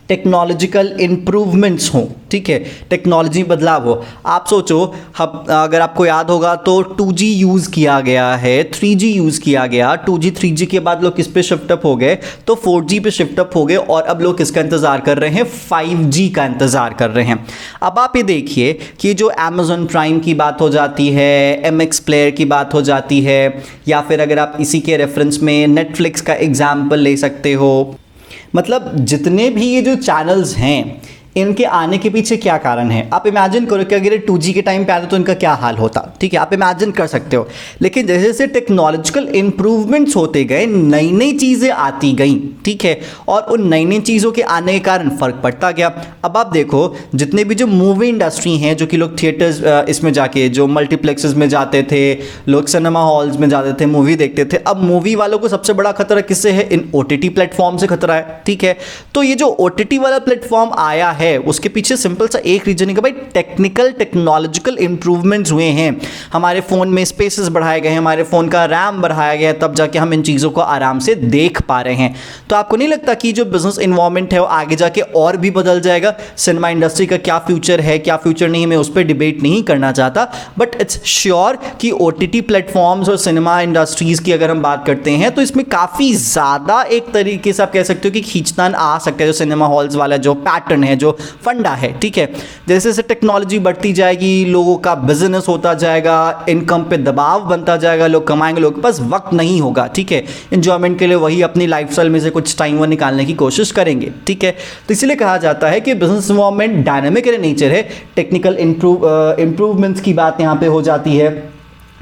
टेक्नोलॉजिकल इम्प्रूवमेंट्स हों, ठीक है, टेक्नोलॉजी बदलाव हो। आप सोचो, अगर आपको याद होगा तो 2G यूज़ किया गया है, 3G यूज़ किया गया, 2G 3G के बाद लोग किस पे शिफ्ट अप हो गए, तो 4G पे शिफ्ट अप हो गए, और अब लोग किसका इंतज़ार कर रहे हैं, 5G का इंतज़ार कर रहे हैं। अब आप ये देखिए कि जो Amazon प्राइम की बात हो जाती है, MX प्लेयर की बात हो जाती है, या फिर अगर आप इसी के रेफरेंस में नेटफ्लिक्स का एग्जाम्पल ले सकते हो, मतलब जितने भी ये जो चैनल्स हैं, इनके आने के पीछे क्या कारण है। आप इमेजिन करो कि अगर 2G के टाइम पे आता तो इनका क्या हाल होता, ठीक है, आप इमेजिन कर सकते हो। लेकिन जैसे जैसे टेक्नोलॉजिकल इंप्रूवमेंट्स होते गए, नई नई चीज़ें आती गई, ठीक है, और उन नई नई चीज़ों के आने के कारण फ़र्क पड़ता गया। अब आप देखो, जितने भी जो मूवी इंडस्ट्री हैं, जो कि लोग थिएटर्स इसमें जाके, जो मल्टीप्लेक्सेस में जाते थे, लोग सिनेमा हॉल्स में जाते थे, मूवी देखते थे, अब मूवी वालों को सबसे बड़ा खतरा किससे है, इन OTT प्लेटफॉर्म से खतरा है, ठीक है। तो ये जो OTT वाला प्लेटफॉर्म आया है, उसके पीछे सिंपल सा एक रीजन है कि भाई टेक्नोलॉजिकल इंप्रूवमेंट्स हुए हैं, हमारे फ़ोन में स्पेसेस बढ़ाए गए हैं, हमारे फ़ोन का रैम बढ़ाया गया है, तब जाके हम इन चीज़ों को आराम से देख पा रहे हैं। तो आपको नहीं लगता कि जो बिजनेस इन्वायरमेंट है वो आगे जाके और भी बदल जाएगा। सिनेमा इंडस्ट्री का क्या फ्यूचर है, क्या फ्यूचर नहीं है, मैं उस पर डिबेट नहीं करना चाहता, बट इट्स श्योर कि OTT प्लेटफॉर्म्स और सिनेमा इंडस्ट्रीज़ की अगर हम बात करते हैं तो इसमें काफ़ी ज़्यादा एक तरीके से आप कह सकते हो कि खींचतान आ सकता है, जो सिनेमा हॉल्स वाला जो पैटर्न है, जो फंडा है, ठीक है। जैसे जैसे टेक्नोलॉजी बढ़ती जाएगी, लोगों का बिजनेस होता जाएगा, इनकम पे दबाव बनता जाएगा, लोग कमाएंगे, लोग के पास वक्त नहीं होगा, ठीक है, एंजॉयमेंट के लिए वही अपनी लाइफस्टाइल में से कुछ टाइम वो निकालने की कोशिश करेंगे, ठीक है। तो इसलिए कहा जाता है कि बिजनेस इन्वायरमेंट डायनामिक नेचर है। टेक्निकल इंप्रूवमेंट्स की बात यहाँ पे हो जाती है,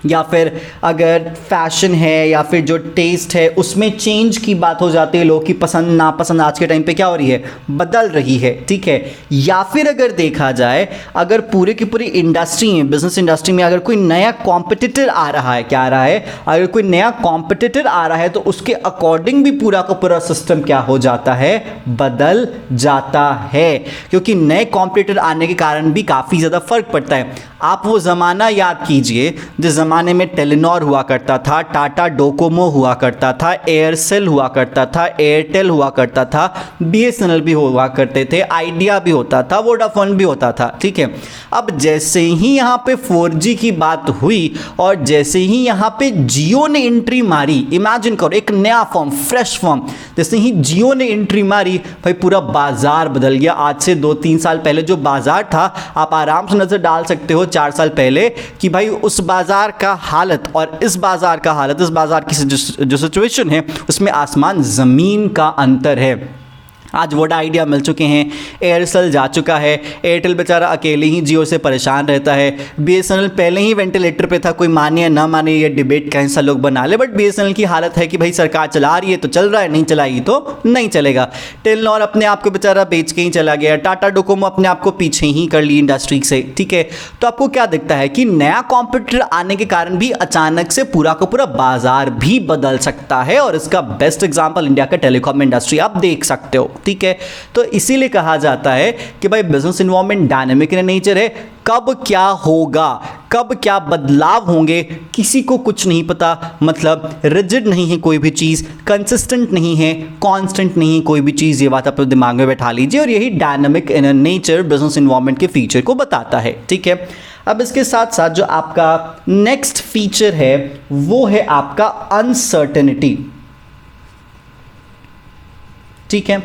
या फिर अगर फैशन है या फिर जो टेस्ट है उसमें चेंज की बात हो जाती है, लोगों की पसंद नापसंद आज के टाइम पे क्या हो रही है, बदल रही है, ठीक है। या फिर अगर देखा जाए, अगर पूरे की पूरी इंडस्ट्री में, बिजनेस इंडस्ट्री में अगर कोई नया कॉम्पिटिटर आ रहा है, क्या आ रहा है, अगर कोई नया कॉम्पिटिटर आ रहा है तो उसके अकॉर्डिंग भी पूरा का पूरा सिस्टम क्या हो जाता है, बदल जाता है, क्योंकि नए कॉम्पिटिटर आने के कारण भी काफ़ी ज़्यादा फर्क पड़ता है। आप वो ज़माना याद कीजिए जिस ज़माने में टेलीनॉर हुआ करता था, टाटा डोकोमो हुआ करता था, एयरसेल हुआ करता था, एयरटेल हुआ करता था, BSNL भी हुआ करते थे, आइडिया भी होता था, वोडाफोन भी होता था, ठीक है। अब जैसे ही यहाँ पे 4G की बात हुई और जैसे ही यहाँ पे जियो ने एंट्री मारी, इमेजिन करो एक नया फॉर्म, फ्रेश फॉर्म, जैसे ही जियो ने एंट्री मारी, भाई पूरा बाजार बदल गया। आज से 2-3 साल पहले जो बाजार था, आप आराम से नजर डाल सकते हो 4 साल पहले कि भाई उस बाजार का हालत और इस बाजार का हालत, इस बाजार की जो सिचुएशन है उसमें आसमान ज़मीन का अंतर है। आज वोडा आइडिया मिल चुके हैं, एयरसेल जा चुका है, एयरटेल बेचारा अकेले ही जियो से परेशान रहता है, BSNL पहले ही वेंटिलेटर पे था, कोई माने या ना माने ये डिबेट का हिस्सा लोग बना ले, बट BSNL की हालत है कि भाई सरकार चला रही है तो चल रहा है, नहीं चलाएगी तो नहीं चलेगा। टेलीनॉर अपने आप को बेचारा बेच के ही चला गया, टाटा डोकोमो अपने आप को पीछे ही कर ली इंडस्ट्री से, ठीक है। तो आपको क्या दिखता है कि नया कॉम्पिटिटर आने के कारण भी अचानक से पूरा का पूरा बाजार भी बदल सकता है, और इसका बेस्ट एग्जाम्पल इंडिया का टेलीकॉम इंडस्ट्री आप देख सकते हो, ठीक है। तो इसीलिए कहा जाता है कि भाई business environment dynamic in nature है। कब क्या होगा, कब क्या बदलाव होंगे, किसी को कुछ नहीं पता। मतलब रिजिड नहीं है कोई भी चीज़, कंसिस्टेंट नहीं है, कांस्टेंट नहीं है कोई भी चीज़। ये बात आप दिमाग में बैठा लीजिए, और यही dynamic in nature business environment के फीचर को बताता है, ठीक है। अब इसके साथ साथ जो आपका नेक्स्ट फीचर है वो है आपका अनसर्टेनिटी, ठीक है।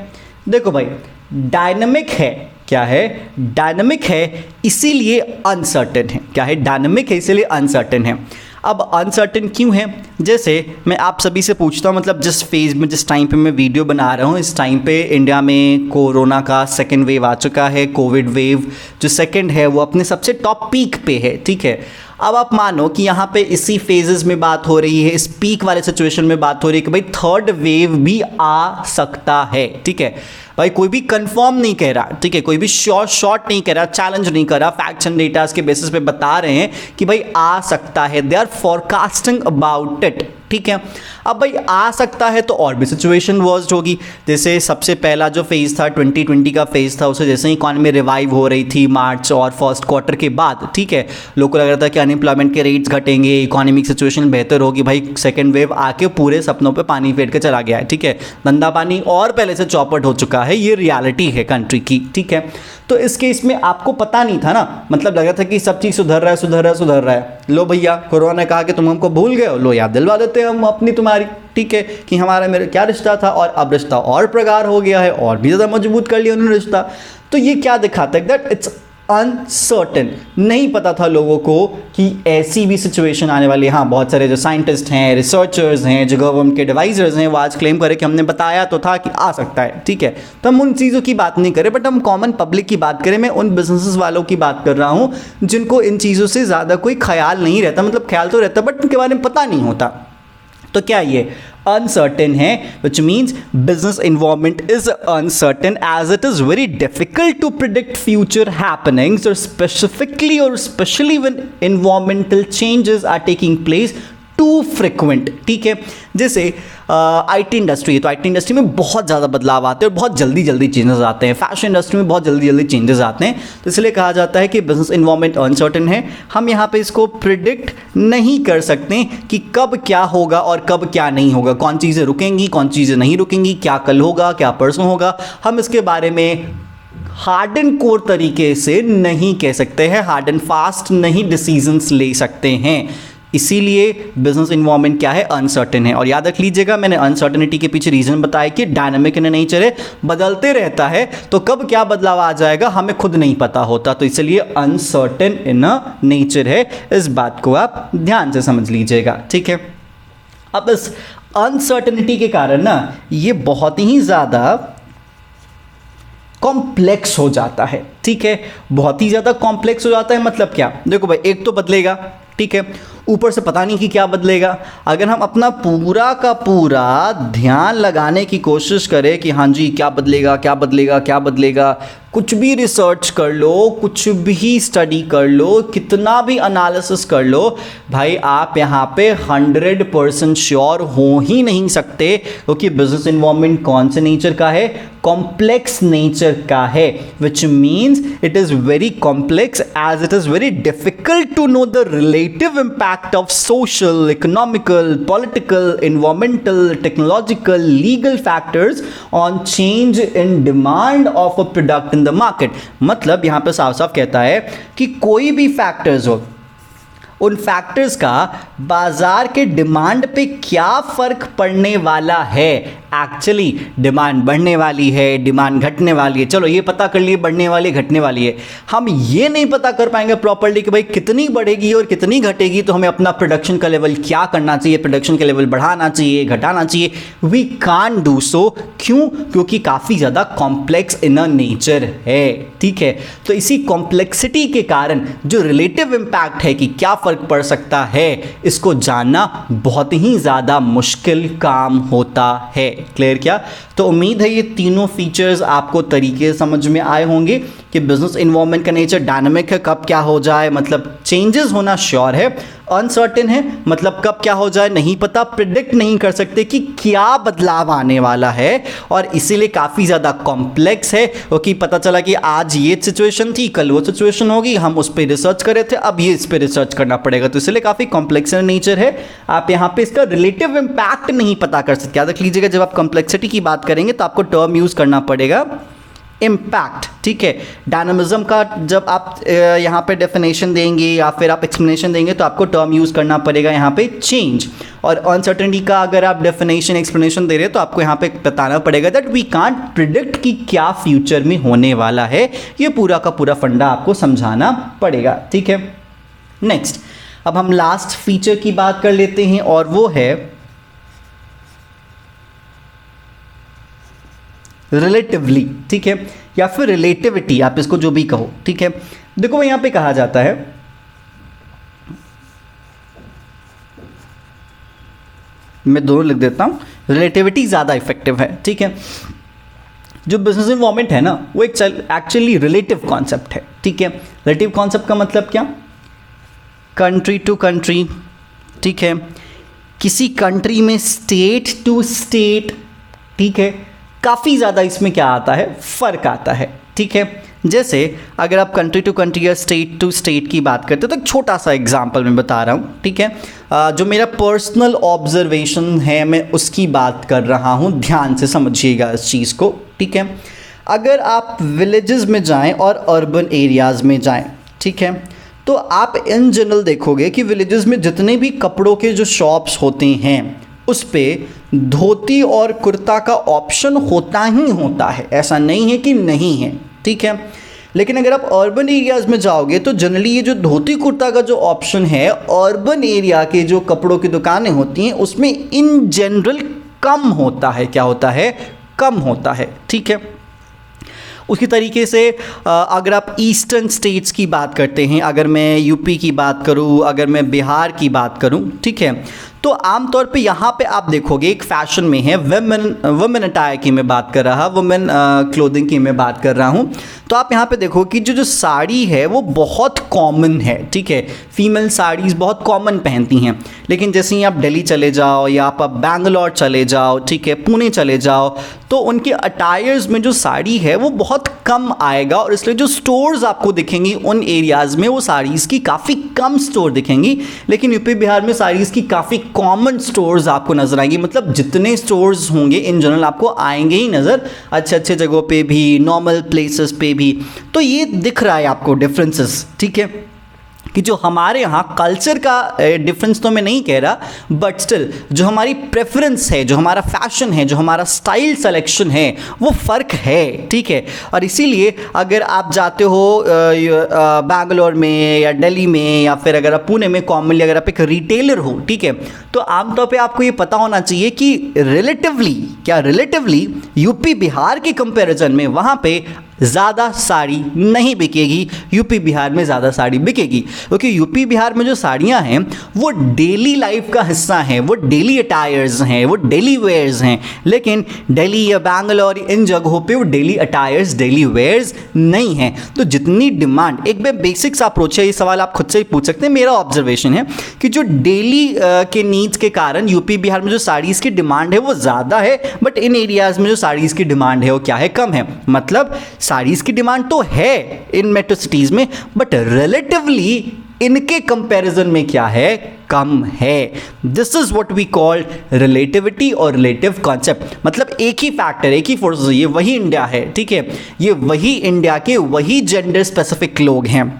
देखो भाई, डायनामिक है, क्या है, डायनामिक है इसीलिए अनसर्टेन है। क्या है, डायनामिक है इसीलिए अनसर्टेन है। अब अनसर्टेन क्यों है, जैसे मैं आप सभी से पूछता हूँ, मतलब जिस फेज़ में, जिस टाइम पे मैं वीडियो बना रहा हूँ, इस टाइम पे इंडिया में कोरोना का सेकेंड वेव आ चुका है। कोविड वेव जो सेकेंड है वो अपने सबसे टॉप पीक पे है, ठीक है। अब आप मानो कि यहाँ पे इसी फेजेस में बात हो रही है, इस पीक वाले सिचुएशन में बात हो रही है कि भाई थर्ड वेव भी आ सकता है, ठीक है। भाई कोई भी कंफर्म नहीं कह रहा, ठीक है, कोई भी शॉर्ट नहीं कह रहा, चैलेंज नहीं कर रहा, फैक्ट्स एंड डेटास के बेसिस पे बता रहे हैं कि भाई आ सकता है, they are forecasting about it, ठीक है। अब भाई आ सकता है तो और भी सिचुएशन वर्स्ट होगी। जैसे सबसे पहला जो फेज़ था 2020 का फेज़ था, उसे जैसे ही इकॉनमी रिवाइव हो रही थी मार्च और फर्स्ट क्वार्टर के बाद, ठीक है, लोगों को लग रहा था कि अनएम्प्लॉयमेंट के रेट्स घटेंगे, इकोनॉमिक सिचुएशन बेहतर होगी। भाई सेकेंड वेव आके पूरे सपनों पे पानी फेर के चला गया है, ठीक है, धंधा पानी और पहले से चौपट हो चुका है, ये रियलिटी है कंट्री की, ठीक है। तो इस केस में आपको पता नहीं था ना, मतलब लग रहा था कि सब चीज़ सुधर रहा है सुधर रहा है सुधर रहा है। लो भैया कोरोना ने कहा कि तुम हमको भूल गए हो, लो याद दिलवा देते हैं हम अपनी तुम्हारी, ठीक है, कि हमारा मेरे क्या रिश्ता था, और अब रिश्ता और प्रगाढ़ हो गया है और भी ज़्यादा मजबूत कर लिया उन्होंने रिश्ता। तो ये क्या दिखाता है दैट इट्स अनसर्टेन, नहीं पता था लोगों को कि ऐसी भी सिचुएशन आने वाली है। हाँ, बहुत सारे जो साइंटिस्ट हैं, रिसर्चर्स हैं, जो गवर्नमेंट के एडवाइजर्स हैं, वो आज क्लेम करें कि हमने बताया तो था कि आ सकता है, ठीक है। तो हम उन चीज़ों की बात नहीं करें, बट हम कॉमन पब्लिक की बात करें। मैं उन बिजनेसेस वालों की बात कर रहा हूँ जिनको इन चीज़ों से ज़्यादा कोई ख्याल नहीं रहता, मतलब ख्याल तो रहता बट उनके बारे में पता नहीं होता। तो क्या ये अनसर्टेन है, which means business environment is uncertain as it is very difficult to predict future happenings or specifically or especially when environmental changes are taking place too frequent, ठीक है। जैसे आईटी इंडस्ट्री है, तो आईटी इंडस्ट्री में बहुत ज़्यादा बदलाव आते हैं और बहुत जल्दी जल्दी चेंजेस आते हैं। फैशन इंडस्ट्री में बहुत जल्दी जल्दी चेंजेस आते हैं, तो इसलिए कहा जाता है कि बिजनेस इन्वायरमेंट अनसर्टेन है। हम यहाँ पे इसको प्रिडिक्ट नहीं कर सकते कि कब क्या होगा और कब क्या नहीं होगा, कौन चीज़ें रुकेंगी कौन चीज़ें नहीं रुकेंगी, क्या कल होगा क्या परसों होगा, हम इसके बारे में हार्ड एंड कोर तरीके से नहीं कह सकते हैं, हार्ड एंड फास्ट नहीं डिसीजंस ले सकते हैं। इसीलिए बिजनेस इन्वायरमेंट क्या है, अनसर्टेन है। और याद रख लीजिएगा, मैंने अनसर्टेनिटी के पीछे रीजन बताया कि डायनामिक इन नेचर है, बदलते रहता है, तो कब क्या बदलाव आ जाएगा हमें खुद नहीं पता होता, तो इसलिए अनसर्टेन इन नेचर है। इस बात को आप ध्यान से समझ लीजिएगा, ठीक है। अब इस अनसर्टेनिटी के कारण ना ये बहुत ही ज़्यादा कॉम्प्लेक्स हो जाता है, ठीक है, बहुत ही ज़्यादा कॉम्प्लेक्स हो जाता है। मतलब क्या, देखो भाई, एक तो बदलेगा, ठीक है, ऊपर से पता नहीं कि क्या बदलेगा। अगर हम अपना पूरा का पूरा ध्यान लगाने की कोशिश करें कि हाँ जी क्या बदलेगा क्या बदलेगा क्या बदलेगा, कुछ भी रिसर्च कर लो, कुछ भी स्टडी कर लो, कितना भी एनालिसिस कर लो, भाई आप यहाँ पे 100% श्योर हो ही नहीं सकते, क्योंकि बिजनेस इन्वायरमेंट कौन से नेचर का है, कॉम्प्लेक्स नेचर का है, which means it is very complex as it is very difficult to know the relative impact of social, economical, political, environmental, technological, legal factors on change in demand of a product in the market। मतलब यहां पे साफ साफ कहता है कि कोई भी फैक्टर्स हो, उन फैक्टर्स का बाजार के डिमांड पे क्या फर्क पड़ने वाला है। एक्चुअली डिमांड बढ़ने वाली है, डिमांड घटने वाली है, चलो ये पता कर लिए बढ़ने वाली है घटने वाली है, हम ये नहीं पता कर पाएंगे प्रॉपर्ली कि भाई कितनी बढ़ेगी और कितनी घटेगी, तो हमें अपना प्रोडक्शन का लेवल क्या करना चाहिए, प्रोडक्शन का लेवल बढ़ाना चाहिए घटाना चाहिए, वी कांट डू सो। क्यों? क्योंकि काफ़ी ज़्यादा कॉम्प्लेक्स इन नेचर है, ठीक है। तो इसी कॉम्प्लेक्सिटी के कारण जो रिलेटिव इम्पैक्ट है कि क्या फर्क पड़ सकता है, इसको जानना बहुत ही ज़्यादा मुश्किल काम होता है। क्लियर क्या? तो उम्मीद है ये तीनों फीचर्स आपको तरीके समझ में आए होंगे कि बिजनेस इन्वायरमेंट का नेचर डायनामिक है, कब क्या हो जाए, मतलब चेंजेस होना श्योर है, अनसर्टेन है, मतलब कब क्या हो जाए नहीं पता, प्रिडिक्ट नहीं कर सकते कि क्या बदलाव आने वाला है, और इसीलिए काफ़ी ज़्यादा कॉम्प्लेक्स है, क्योंकि पता चला कि आज ये सिचुएशन थी, कल वो सिचुएशन होगी, हम उस पर रिसर्च कर रहे थे, अब ये इस पर रिसर्च करना पड़ेगा, तो इसलिए काफ़ी कॉम्प्लेक्स नेचर है। आप यहाँ पे इसका रिलेटिव इम्पैक्ट नहीं पता कर सकते। याद रख लीजिएगा, जब आप कॉम्प्लेक्सिटी की बात करेंगे तो आपको टर्म यूज़ करना पड़ेगा इम्पैक्ट, ठीक है। डायनामिज्म का जब आप यहाँ पे डेफिनेशन देंगे या फिर आप एक्सप्लेनेशन देंगे तो आपको टर्म यूज़ करना पड़ेगा यहाँ पे चेंज, और अनसर्टेनिटी का अगर आप डेफिनेशन एक्सप्लेनेशन दे रहे हैं तो आपको यहाँ पे बताना पड़ेगा दैट वी कांट प्रिडिक्ट कि क्या फ्यूचर में होने वाला है। ये पूरा का पूरा फंडा आपको समझाना पड़ेगा, ठीक है। नेक्स्ट, अब हम लास्ट फीचर की बात कर लेते हैं, और वो है रिलेटिवली, ठीक है, या फिर रिलेटिविटी, आप इसको जो भी कहो, ठीक है। देखो यहां पे कहा जाता है, मैं दोनों लिख देता हूं, रिलेटिविटी ज्यादा इफेक्टिव है, ठीक है। जो बिजनेस इन्वायरमेंट है ना, वो एक एक्चुअली रिलेटिव कॉन्सेप्ट है, ठीक है। रिलेटिव कॉन्सेप्ट का मतलब क्या, कंट्री टू कंट्री, ठीक है, किसी कंट्री में स्टेट टू स्टेट, ठीक है, काफ़ी ज़्यादा इसमें क्या आता है, फ़र्क आता है, ठीक है। जैसे अगर आप कंट्री टू कंट्री या स्टेट टू स्टेट की बात करते हो तो एक छोटा सा एग्जांपल मैं बता रहा हूँ, ठीक है। जो मेरा पर्सनल ऑब्जर्वेशन है मैं उसकी बात कर रहा हूँ, ध्यान से समझिएगा इस चीज़ को, ठीक है। अगर आप विलेजेस में जाएं और अर्बन एरियाज़ में जाएं, ठीक है, तो आप इन जनरल देखोगे कि विलेजेस में जितने भी कपड़ों के जो शॉप्स होते हैं उस पे धोती और कुर्ता का ऑप्शन होता ही होता है, ऐसा नहीं है कि नहीं है, ठीक है। लेकिन अगर आप अर्बन एरियाज़ में जाओगे तो जनरली ये जो धोती कुर्ता का जो ऑप्शन है अर्बन एरिया के जो कपड़ों की दुकानें होती हैं उसमें इन जनरल कम होता है। क्या होता है? कम होता है, ठीक है। उसी तरीके से अगर आप ईस्टर्न स्टेट्स की बात करते हैं, अगर मैं यूपी की बात करूं, अगर मैं बिहार की बात करूं, ठीक है, तो आमतौर पे यहाँ पे आप देखोगे एक फैशन में है, वुमेन अटायर की मैं बात कर रहा, वुमेन क्लोथिंग की मैं बात कर रहा हूँ। तो आप यहाँ पे देखो कि जो साड़ी है वो बहुत कॉमन है, ठीक है, फीमेल साड़ीज़ बहुत कॉमन पहनती हैं। लेकिन जैसे ही आप दिल्ली चले जाओ या आप बैंगलोर चले जाओ, ठीक है, पुणे चले जाओ, तो उनके अटायर्स में जो साड़ी है वो बहुत कम आएगा और इसलिए जो स्टोर्स आपको दिखेंगी उन एरियाज़ में वो साड़ीज़ की काफ़ी कम स्टोर दिखेंगी। लेकिन यूपी बिहार में साड़ीज़ की काफ़ी कॉमन स्टोर्स आपको नजर आएंगी, मतलब जितने स्टोर्स होंगे इन जनरल आपको आएंगे ही नज़र, अच्छे अच्छे जगहों पे भी, नॉर्मल प्लेसेस पे भी। तो ये दिख रहा है आपको डिफरेंसेस, ठीक है, कि जो हमारे यहाँ कल्चर का डिफरेंस तो मैं नहीं कह रहा, बट स्टिल जो हमारी प्रेफरेंस है, जो हमारा फैशन है, जो हमारा स्टाइल सिलेक्शन है वो फ़र्क है, ठीक है। और इसीलिए अगर आप जाते हो बैंगलोर में या दिल्ली में या फिर अगर आप पुणे में, कॉमनली अगर आप एक रिटेलर हो, ठीक है, तो आमतौर पे आपको ये पता होना चाहिए कि रिलेटिवली यूपी बिहार के कंपैरिजन में वहाँ पे ज़्यादा साड़ी नहीं बिकेगी, यूपी बिहार में ज़्यादा साड़ी बिकेगी, क्योंकि यूपी बिहार में जो साड़ियाँ हैं वो डेली लाइफ का हिस्सा हैं, वो डेली अटायर्स हैं, वो डेली वेयर्स हैं। लेकिन दिल्ली या बैंगलोर इन जगहों पे वो डेली अटायर्स, डेली वेयर्स नहीं हैं। तो जितनी डिमांड, एक बेसिक सा अप्रोच है, ये सवाल आप खुद से ही पूछ सकते हैं, मेरा ऑब्जर्वेशन है कि जो डेली के नीड्स के कारण यूपी बिहार में जो साड़ीज़ की डिमांड है वो ज़्यादा है, बट इन एरियाज़ में जो साड़ीज़ की डिमांड है वो क्या है, कम है। मतलब साड़ीज़ की डिमांड तो है इन मेट्रो सिटीज़ में, बट रिलेटिवली इनके कंपैरिजन में क्या है, कम है। This is what we call relativity और रिलेटिव कॉन्सेप्ट। मतलब एक ही फैक्टर, एक ही फोर्स, ये वही इंडिया है, ठीक है, ये वही इंडिया के वही जेंडर स्पेसिफिक लोग हैं,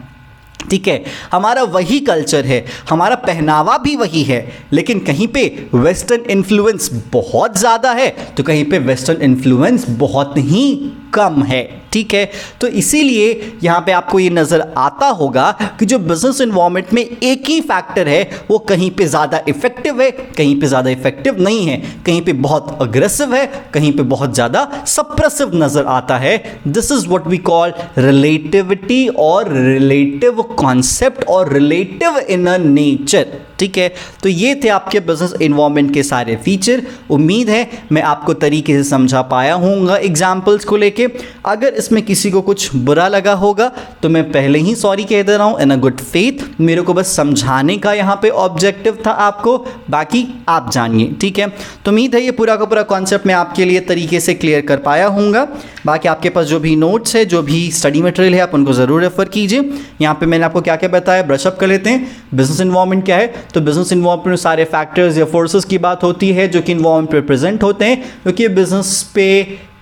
ठीक है, हमारा वही कल्चर है, हमारा पहनावा भी वही है, लेकिन कहीं पे वेस्टर्न इन्फ्लुएंस बहुत ज़्यादा है तो कहीं पे वेस्टर्न इन्फ्लुएंस बहुत ही कम है, ठीक है। तो इसीलिए यहाँ पे आपको ये नज़र आता होगा कि जो बिजनेस इन्वायरमेंट में एक ही फैक्टर है वो कहीं पे ज़्यादा इफेक्टिव है, कहीं पे ज़्यादा इफेक्टिव नहीं है, कहीं पे बहुत अग्रेसिव है, कहीं पे बहुत ज़्यादा सप्रेसिव नज़र आता है। This is what we call relativity और रिलेटिव कॉन्सेप्ट और रिलेटिव इन नेचर, ठीक है। तो ये थे आपके बिजनेस इन्वायरमेंट के सारे फीचर। उम्मीद है मैं आपको तरीके से समझा पाया हूँगा एग्जाम्पल्स को लेके। अगर इसमें किसी को कुछ बुरा लगा होगा तो मैं पहले ही सॉरी कह दे रहा हूँ, इन अ गुड फेथ। मेरे को बस समझाने का यहाँ पे ऑब्जेक्टिव था आपको, बाकी आप जानिए, ठीक है। तो उम्मीद है ये पूरा का पूरा कॉन्सेप्ट मैं आपके लिए तरीके से क्लियर कर पाया हूँगा। बाकी आपके पास जो भी नोट्स है, जो भी स्टडी मटेरियल है, आप उनको ज़रूर रेफर कीजिए। यहाँ पे मैंने आपको क्या क्या बताया, ब्रशअप कर लेते हैं। बिजनेस इन्वायरमेंट क्या है, तो बिजनेस इन्वायरमेंट में सारे फैक्टर्स या फोर्सेस की बात होती है जो कि इन्वायरमेंट पे प्रेजेंट होते हैं, क्योंकि बिजनेस पे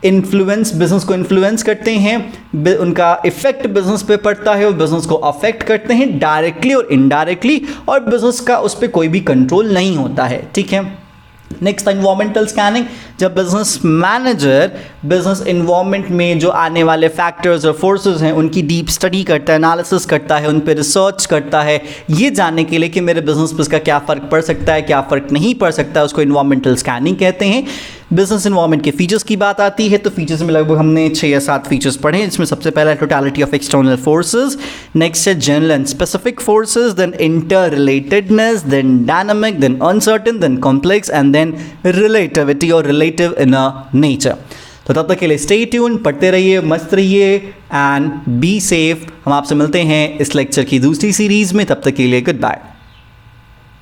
बिजनेस को इन्फ्लुएंस करते हैं, उनका इफेक्ट बिजनेस पे पड़ता है, वो बिजनेस को अफेक्ट करते हैं डायरेक्टली और इनडायरेक्टली, और बिजनेस का उस पर कोई भी कंट्रोल नहीं होता है, ठीक है। नेक्स्ट एनवायरमेंटल स्कैनिंग, जब बिजनेस मैनेजर बिजनेस इन्वायरमेंट में जो आने वाले फैक्टर्स और फोर्सेस हैं उनकी डीप स्टडी करता है, एनालिसिस करता है, उन पर रिसर्च करता है, ये जानने के लिए कि मेरे बिजनेस पर इसका क्या फ़र्क पड़ सकता है, क्या फ़र्क नहीं पड़ सकता है, उसको इन्वायरमेंटल स्कैनिंग कहते हैं। बिजनेस इन्वायरमेंट के फीचर्स की बात आती है तो फीचर्स में लगभग हमने 6 या 7 फीचर्स पढ़े हैं, जिसमें सबसे पहला totality of external forces, next है general and specific forces, then interrelatedness, then dynamic, then uncertain, then complex and then relativity और रिलेटिव इन अ नेचर। तो तब तक के लिए स्टे ट्यून, पढ़ते रहिए, मस्त रहिए एंड बी सेफ। हम आपसे मिलते हैं इस लेक्चर की दूसरी सीरीज में, तब तक के लिए गुड बाय।